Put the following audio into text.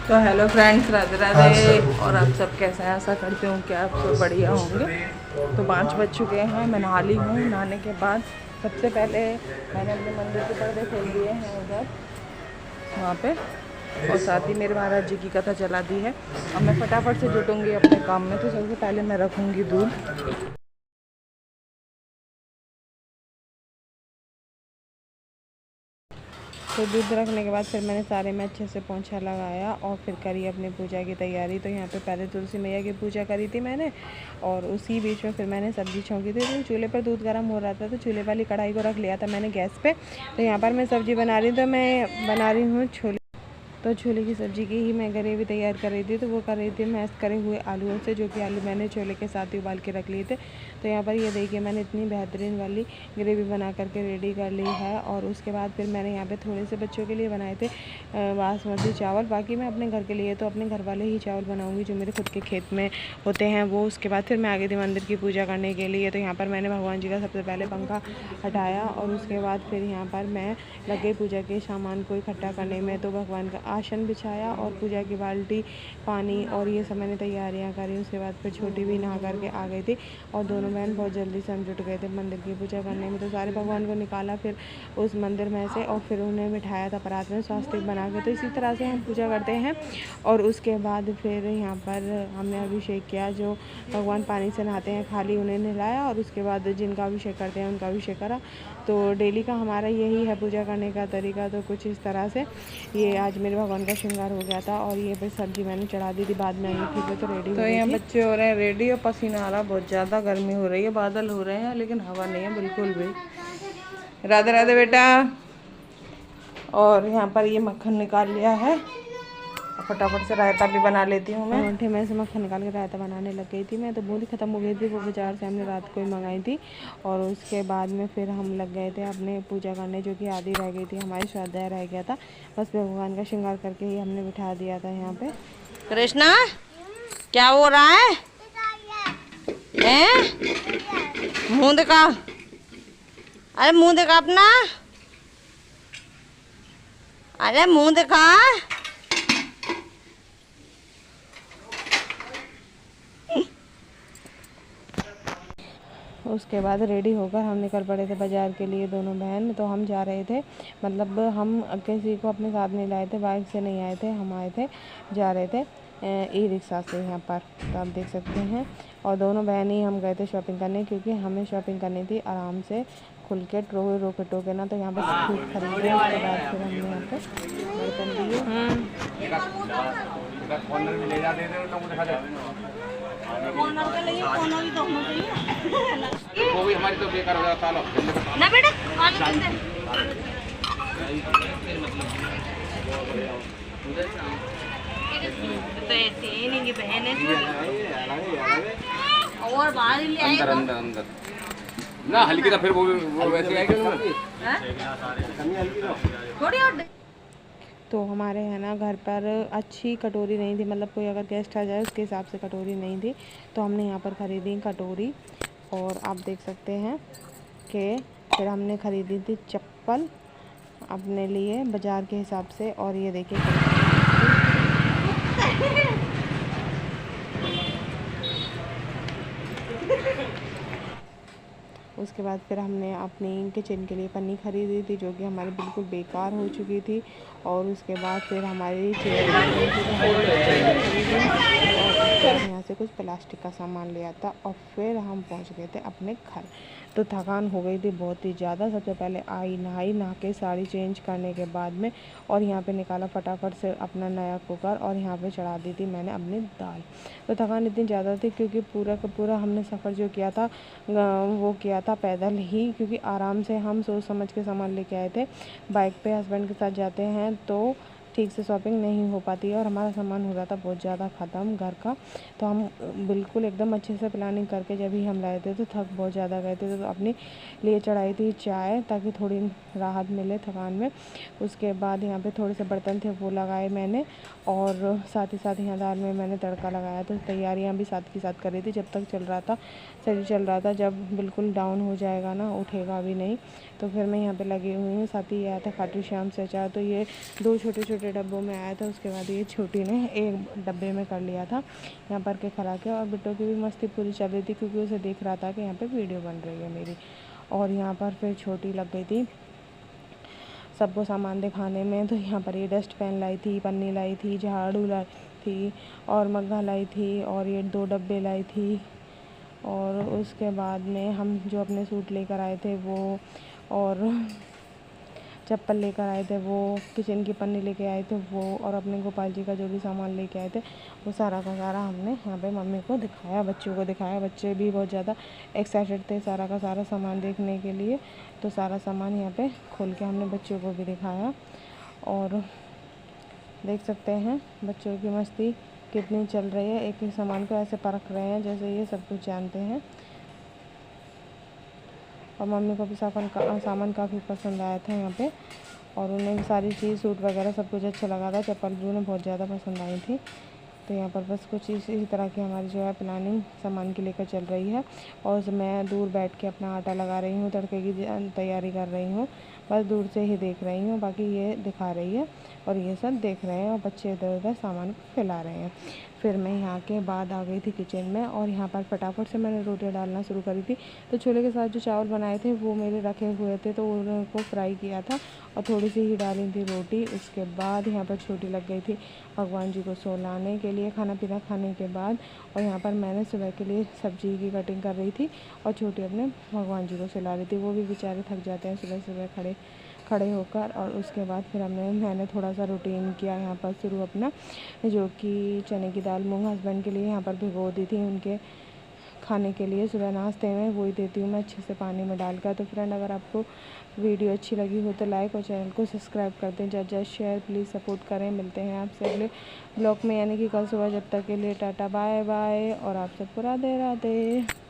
तो hello friends, Radhe Radhe. और आप सब कैसे हैं? आशा करती हूँ कि आप सब बढ़िया होंगे। तो 5 बज चुके हैं, मैं नहा ली हूँ। नहाने के बाद सबसे पहले मैंने अपने मंदिर के पर्दे खोल दिए हैं उधर वहाँ पे, और साथ ही मेरे महाराज जी की कथा चला दी है। अब मैं फटाफट से जुटूंगी अपने काम में। तो सबसे पहले मैं रखूँगी दूध। तो दूध रखने के बाद फिर मैंने सारे में अच्छे से पोंछा लगाया और फिर करी अपनी पूजा की तैयारी। तो यहाँ पे पहले तुलसी मैया की पूजा करी थी मैंने, और उसी बीच में फिर मैंने सब्ज़ी छौंकी थी। तो चूल्हे पर दूध गर्म हो रहा था, तो चूल्हे वाली कढ़ाई को रख लिया था मैंने गैस पे। तो यहाँ पर मैं सब्ज़ी बना रही हूँ, तो मैं बना रही हूँ छोले। तो छोले की सब्ज़ी की ही मैं ग्रेवी तैयार कर रही थी। तो वो कर रही थी मैश करे हुए आलूओं से, जो कि आलू मैंने छोले के साथ ही उबाल के रख लिए थे। तो यहाँ पर ये देखिए मैंने इतनी बेहतरीन वाली ग्रेवी बना करके रेडी कर ली है। और उसके बाद फिर मैंने यहाँ पे थोड़े से बच्चों के लिए बनाए थे बासमती चावल। बाकी मैं अपने घर के लिए तो अपने घर वाले ही चावल बनाऊँगी जो मेरे खुद के खेत में होते हैं वो। उसके बाद फिर मैं आ गई थी मंदिर की पूजा करने के लिए। तो यहाँ पर मैंने भगवान जी का सबसे पहले पंखा हटाया, और उसके बाद फिर यहाँ पर मैं लग गई पूजा के सामान को इकट्ठा करने में। तो भगवान का आसन बिछाया और पूजा की बाल्टी, पानी और ये सब मैंने तैयारियां करी। उसके बाद फिर छोटी भी नहा करके आ गई थी, और दोनों बहन बहुत जल्दी से हम जुट गए थे मंदिर की पूजा करने में। तो सारे भगवान को निकाला फिर उस मंदिर में से, और फिर उन्हें बिठाया था परात में स्वास्तिक बना के। तो इसी तरह से हम पूजा करते हैं। और उसके बाद फिर यहाँ पर हमने अभिषेक किया। जो भगवान पानी से नहाते हैं खाली उन्हें नहलाया, और उसके बाद जिनका अभिषेक करते हैं उनका अभिषेक करा। तो डेली का हमारा यही है पूजा करने का तरीका। तो कुछ इस तरह से ये आज मेरे भगवान का श्रृंगार हो गया था। और ये फिर सब्जी मैंने चढ़ा दी थी बाद में अंगीठी पे, तो रेडी हो गई थी। यहाँ बच्चे हो रहे हैं रेडी, और पसीना आ रहा बहुत ज़्यादा, गर्मी हो रही है, बादल हो रहे हैं लेकिन हवा नहीं है बिल्कुल भी। राधे राधे बेटा। और यहाँ पर ये मक्खन निकाल लिया है, फटाफट से रायता भी बना लेती हूँ मैं। घंटे में से मक्खन निकाल के रायता बनाने लग गई थी मैं। तो बूंदी ख़त्म हो गई थी, वो बाजार से हमने रात को ही मंगाई थी। और उसके बाद में फिर हम लग गए थे अपने पूजा करने, जो कि आधी रह गई थी, हमारी स्वाध्याय रह गया था। बस भगवान का श्रृंगार करके ही हमने बिठा दिया था यहाँ पे। कृष्णा क्या हो रहा है? मुँह दिखा, अरे मुँह दिखा अपना, अरे मुँह दिखा। उसके बाद रेडी होकर हम निकल पड़े थे बाज़ार के लिए दोनों बहन। तो हम जा रहे थे, मतलब हम किसी को अपने साथ नहीं लाए थे, बाइक से नहीं आए थे, हम आए थे, जा रहे थे ई रिक्शा से यहाँ पर। तो आप देख सकते हैं। और दोनों बहन ही हम गए थे शॉपिंग करने, क्योंकि हमें शॉपिंग करनी थी आराम से, खुल के रोके टोके ना। तो यहाँ पर सूट खरीदे। उसके बाद फिर हमने यहाँ पे बर्तन लिए। वो भी हमारी तो बेकार हो जाता है ना बेटा। तो बहन है और बाहर ले आए अंदर अंदर अंदर ना हल्की था, फिर वो वैसे आएगी थोड़ी और। तो हमारे है ना घर पर अच्छी कटोरी नहीं थी, मतलब कोई अगर गेस्ट आ जाए उसके हिसाब से कटोरी नहीं थी। तो हमने यहाँ पर ख़रीदी कटोरी। और आप देख सकते हैं कि फिर हमने ख़रीदी थी चप्पल अपने लिए बाज़ार के हिसाब से। और ये देखिए उसके बाद फिर हमने अपनी किचन के लिए पन्नी ख़रीदी थी, जो कि हमारी बिल्कुल बेकार हो चुकी थी। और उसके बाद फिर हमारी चेयर यहाँ से कुछ प्लास्टिक का सामान लिया था, और फिर हम पहुँच गए थे अपने घर। तो थकान हो गई थी बहुत ही ज़्यादा। सबसे पहले आई नहाई, नहा के साड़ी चेंज करने के बाद में, और यहाँ पे निकाला फटाफट से अपना नया कुकर, और यहाँ पे चढ़ा दी थी मैंने अपनी दाल। तो थकान इतनी ज़्यादा थी क्योंकि पूरा का पूरा हमने सफ़र जो किया था वो किया था पैदल ही, क्योंकि आराम से हम सोच समझ के सामान लेके आए थे। बाइक पे हस्बैंड के साथ जाते हैं तो ठीक से शॉपिंग नहीं हो पाती है, और हमारा सामान हो रहा था बहुत ज़्यादा ख़त्म घर का। तो हम बिल्कुल एकदम अच्छे से प्लानिंग करके जब ही हम लाए थे, तो थक बहुत ज़्यादा गए थे। तो अपने लिए चढ़ाई थी चाय, ताकि थोड़ी राहत मिले थकान में। उसके बाद यहाँ पे थोड़े से बर्तन थे वो लगाए मैंने, और साथ ही साथ यहाँ दाल में मैंने तड़का लगाया। तो तैयारियाँ भी साथ की साथ कर रही थी, जब तक चल रहा था, सही चल रहा था। जब बिल्कुल डाउन हो जाएगा ना, उठेगा भी नहीं, तो फिर मैं यहाँ पे लगी हुई हूँ। साथ ही ये आया था खाटू श्याम से अचार, तो ये 2 छोटे-छोटे डब्बों में आया था। उसके बाद ये छोटी ने एक डब्बे में कर लिया था यहाँ पर के खा के। और बिट्टू की भी मस्ती पूरी चल रही थी क्योंकि उसे दिख रहा था कि यहाँ पे वीडियो बन रही है मेरी। और यहाँ पर फिर छोटी लग गई थी सबको सामान दिखाने में। तो यहाँ पर ये डस्ट पेन लाई थी, पन्नी लाई थी, झाड़ू लाई थी और मग्गा लाई थी और ये 2 डब्बे लाई थी। और उसके बाद में हम जो अपने सूट लेकर आए थे वो, और चप्पल लेकर आए थे वो, किचन की पन्नी लेके आए थे वो, और अपने गोपाल जी का जो भी सामान लेके आए थे वो सारा का सारा हमने यहाँ पे मम्मी को दिखाया, बच्चों को दिखाया। बच्चे भी बहुत ज़्यादा एक्साइटेड थे सारा का सारा सामान देखने के लिए। तो सारा सामान यहाँ पे खोल के हमने बच्चों को भी दिखाया। और देख सकते हैं बच्चों की मस्ती कितनी चल रही है, एक एक सामान को ऐसे परख रहे हैं जैसे ये सब कुछ जानते हैं। और मम्मी को भी सामान काफ़ी पसंद आया था यहाँ पे, और उन्हें भी सारी चीज़ सूट वगैरह सब कुछ अच्छा लगा था। चप्पल भी उन्हें बहुत ज़्यादा पसंद आई थी। तो यहाँ पर बस कुछ इसी तरह की हमारी जो है प्लानिंग सामान की लेकर चल रही है। और मैं दूर बैठ के अपना आटा लगा रही हूँ, तड़के की तैयारी कर रही हूँ, बस दूर से ही देख रही हूँ। बाकी ये दिखा रही है और ये सब देख रहे हैं और बच्चे इधर उधर सामान को फैला रहे हैं। फिर मैं यहाँ के बाद आ गई थी किचन में, और यहाँ पर फटाफट से मैंने रोटियाँ डालना शुरू करी थी। तो छोले के साथ जो चावल बनाए थे वो मेरे रखे हुए थे, तो उनको फ्राई किया था और थोड़ी सी ही डाली थी रोटी। उसके बाद यहाँ पर छोटी लग गई थी भगवान जी को सुलाने के लिए, खाना पीना खाने के बाद। और यहाँ पर मैंने सुबह के लिए सब्जी की कटिंग कर रही थी और छोटी अपने भगवान जी को सुला रही थी। वो भी बेचारे थक जाते हैं सुबह सुबह खड़े होकर। और उसके बाद फिर मैंने थोड़ा सा रूटीन किया यहाँ पर शुरू अपना, जो कि चने की दाल मूंग हस्बैंड के लिए यहाँ पर भिगो दी थी उनके खाने के लिए सुबह नाश्ते में, वही देती हूँ मैं अच्छे से पानी में डालकर। तो फ्रेंड, अगर आपको वीडियो अच्छी लगी हो तो लाइक और चैनल को सब्सक्राइब कर दें, ज़्यादा शेयर प्लीज़ सपोर्ट करें। मिलते हैं आपसे अगले ब्लॉग में, यानी कि कल सुबह। जब तक के लिए टाटा बाय बाय, और आप सबको राधे राधे।